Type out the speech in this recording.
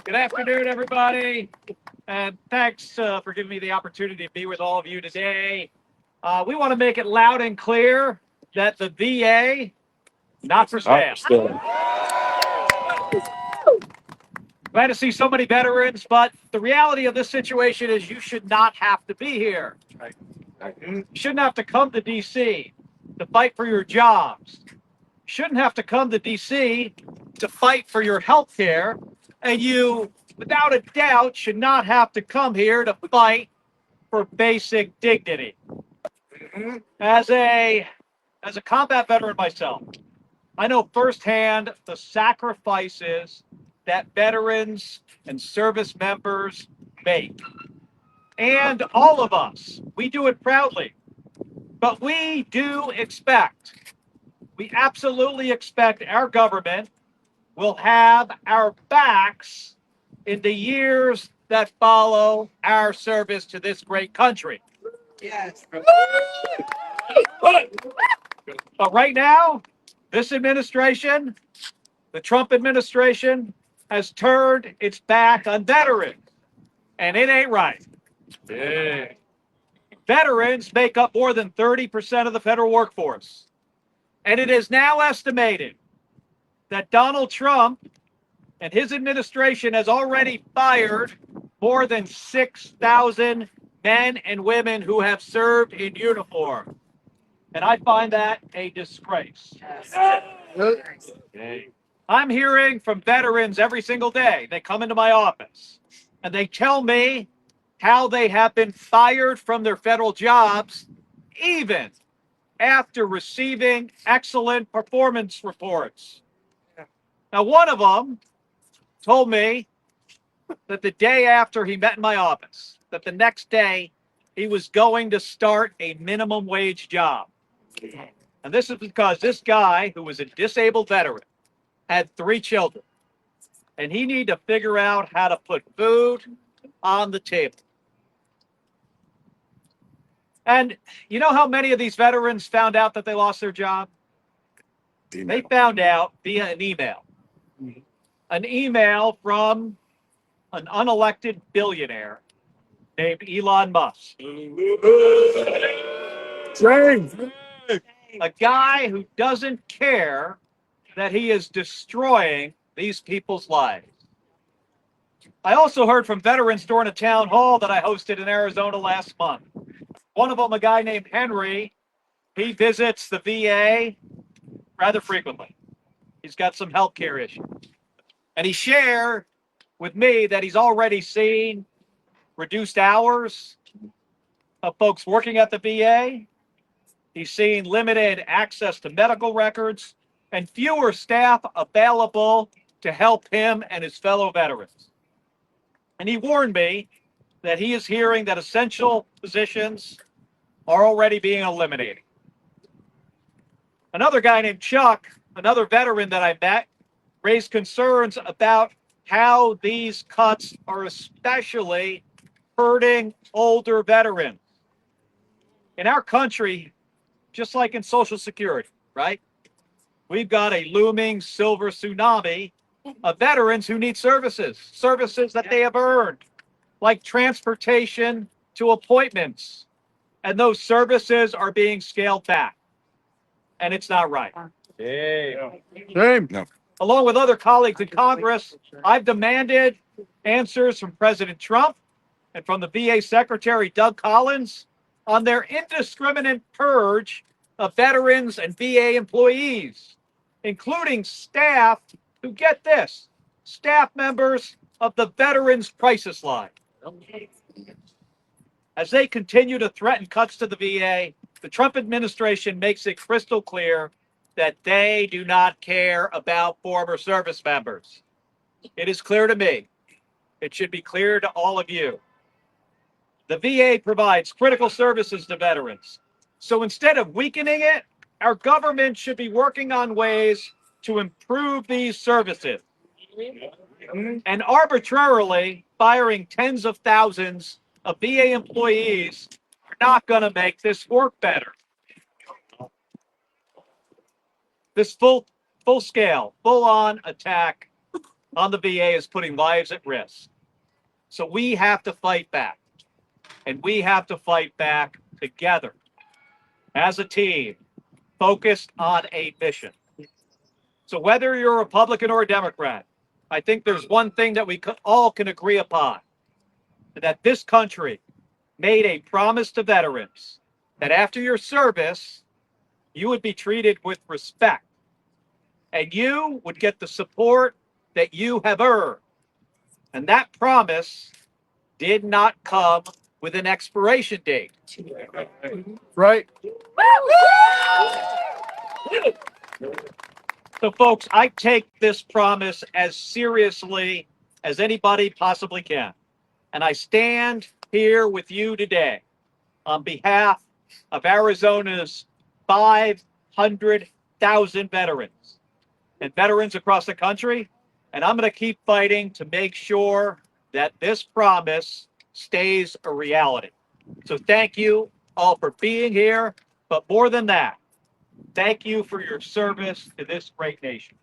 Good afternoon, everybody. And thanks for giving me the opportunity to be with all of you today. We want to make it loud and clear that the VA, not for staff. Glad to see so many veterans, but the reality of this situation is you should not have to be here. You shouldn't have to come to DC to fight for your jobs. You shouldn't have to come to DC to fight for your health care. And you, without a doubt, should not have to come here to fight for basic dignity. As a combat veteran myself, I know firsthand the sacrifices that veterans and service members make. And all of us, we do it proudly. But we absolutely expect our government will have our backs in the years that follow our service to this great country. Yes. But right now, this administration, the Trump administration, has turned its back on veterans. And it ain't right. Yeah. Veterans make up more than 30% of the federal workforce. And it is now estimated that Donald Trump and his administration has already fired more than 6,000 men and women who have served in uniform. And I find that a disgrace. I'm hearing from veterans every single day. They come into my office and they tell me how they have been fired from their federal jobs, even after receiving excellent performance reports. Now, one of them told me that the day after he met in my office, that the next day he was going to start a minimum wage job. And this is because this guy, who was a disabled veteran, had 3 children. And he needed to figure out how to put food on the table. And you know how many of these veterans found out that they lost their job? They found out via an email. An email from an unelected billionaire named Elon Musk. A guy who doesn't care that he is destroying these people's lives. I also heard from veterans during a town hall that I hosted in Arizona last month. One of them, a guy named Henry, he visits the VA rather frequently. He's got some health care issues. And he shared with me that he's already seen reduced hours of folks working at the VA. He's seen limited access to medical records and fewer staff available to help him and his fellow veterans. And he warned me that he is hearing that essential positions are already being eliminated. Another guy named Chuck, another veteran that I met, raised concerns about how these cuts are especially hurting older veterans. In our country, just like in Social Security, right? We've got a looming silver tsunami of veterans who need services that they have earned, like transportation to appointments. And those services are being scaled back. And it's not right. Same. No. Along with other colleagues in Congress, I've demanded answers from President Trump and from the VA Secretary Doug Collins on their indiscriminate purge of veterans and VA employees, including staff who, get this, staff members of the Veterans Crisis Line. As they continue to threaten cuts to the VA, the Trump administration makes it crystal clear that they do not care about former service members. It is clear to me. It should be clear to all of you. The VA provides critical services to veterans. So instead of weakening it, our government should be working on ways to improve these services. And arbitrarily firing tens of thousands of VA employees are not going to make this work better. This full-scale, full-on attack on the VA is putting lives at risk. So we have to fight back. And we have to fight back together as a team, focused on a mission. So whether you're a Republican or a Democrat, I think there's one thing that we all can agree upon, that this country made a promise to veterans that after your service, you would be treated with respect and you would get the support that you have earned. And that promise did not come with an expiration date. Right. So, folks, I take this promise as seriously as anybody possibly can. And I stand here with you today on behalf of Arizona's 500,000 veterans and veterans across the country. And I'm going to keep fighting to make sure that this promise stays a reality. So thank you all for being here. But more than that, thank you for your service to this great nation.